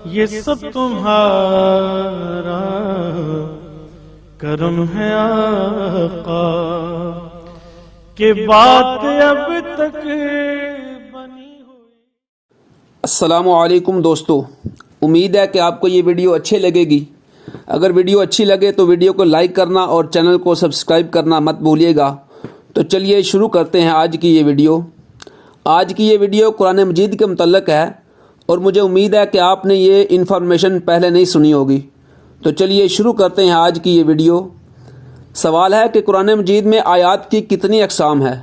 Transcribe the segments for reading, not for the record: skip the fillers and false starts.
یہ سب تمہارا کرم ہے آقا کہ بات اب تک بنی ہوئی۔ السلام علیکم دوستو، امید ہے کہ آپ کو یہ ویڈیو اچھی لگے گی۔ اگر ویڈیو اچھی لگے تو ویڈیو کو لائک کرنا اور چینل کو سبسکرائب کرنا مت بھولیے گا۔ تو چلیے شروع کرتے ہیں آج کی یہ ویڈیو۔ آج کی یہ ویڈیو قرآن مجید کے متعلق ہے اور مجھے امید ہے کہ آپ نے یہ انفارمیشن پہلے نہیں سنی ہوگی۔ تو چلیے شروع کرتے ہیں آج کی یہ ویڈیو۔ سوال ہے کہ قرآن مجید میں آیات کی کتنی اقسام ہے؟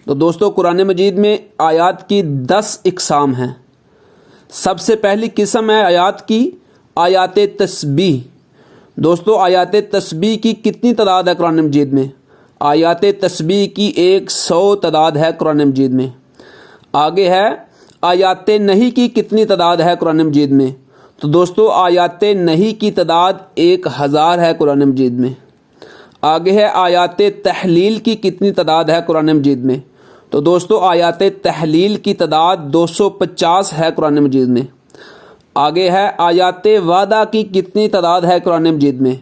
تو دوستو قرآن مجید میں آیات کی 10 اقسام ہیں۔ سب سے پہلی قسم ہے آیات کی آیات تسبیح۔ دوستو آیات تسبیح کی کتنی تعداد ہے قرآن مجید میں؟ آیات تسبیح کی 100 تعداد ہے قرآن مجید میں۔ آگے ہے آیات نہی کی کتنی تعداد ہے قرآن مجید میں؟ تو دوستو آیات نہی کی تعداد 1000 ہے قرآن مجید میں۔ آگے ہے آیات تحلیل کی کتنی تعداد ہے قرآن مجید میں؟ تو دوستو آیات تحلیل کی تعداد 250 ہے قرآن مجید میں۔ آگے ہے آیات وعدہ کی کتنی تعداد ہے قرآن مجید میں؟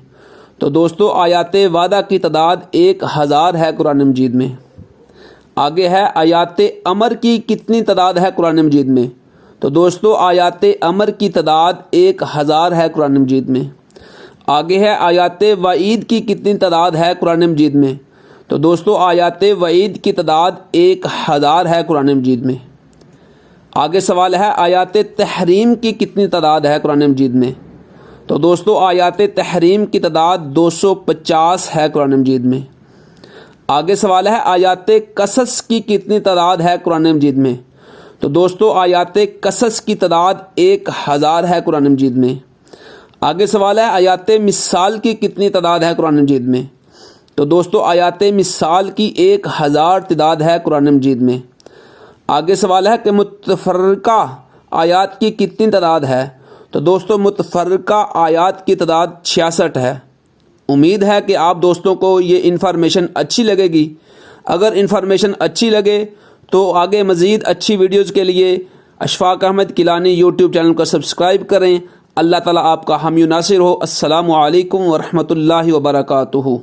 تو دوستو آیات وعدہ کی تعداد 1000 ہے قرآن مجید میں۔ آگے ہے آیات امر کی کتنی تعداد ہے قرآن مجید میں؟ تو دوستو آیات امر کی تعداد 1000 ہے قرآن مجید میں۔ آگے ہے آیات وعید کی کتنی تعداد ہے قرآن مجید میں؟ تو دوستو آیات وعید کی تعداد 1000 ہے قرآن مجید میں۔ آگے سوال ہے آیات تحریم کی کتنی تعداد ہے قرآن مجید میں؟ تو دوستو آیات تحریم کی تعداد 250 ہے قرآن مجید میں۔ آگے سوال ہے آیات قصص کی کتنی تعداد ہے قرآن مجید میں؟ تو دوستو آیات قصص کی تعداد 1000 ہے قرآن مجید میں۔ آگے سوال ہے آیات مثال کی کتنی تعداد ہے قرآن مجید میں؟ تو دوستو آیات مثال کی 1000 تعداد ہے قرآن مجید میں۔ آگے سوال ہے کہ متفرقہ آیات کی کتنی تعداد ہے؟ تو دوستو متفرقہ آیات کی تعداد 66 ہے۔ امید ہے کہ آپ دوستوں کو یہ انفارمیشن اچھی لگے گی۔ اگر انفارمیشن اچھی لگے تو آگے مزید اچھی ویڈیوز کے لیے اشفاق احمد کیلانی یوٹیوب چینل کو سبسکرائب کریں۔ اللہ تعالیٰ آپ کا حامی و ناصر ہو۔ السلام علیکم ورحمۃ اللہ وبرکاتہ۔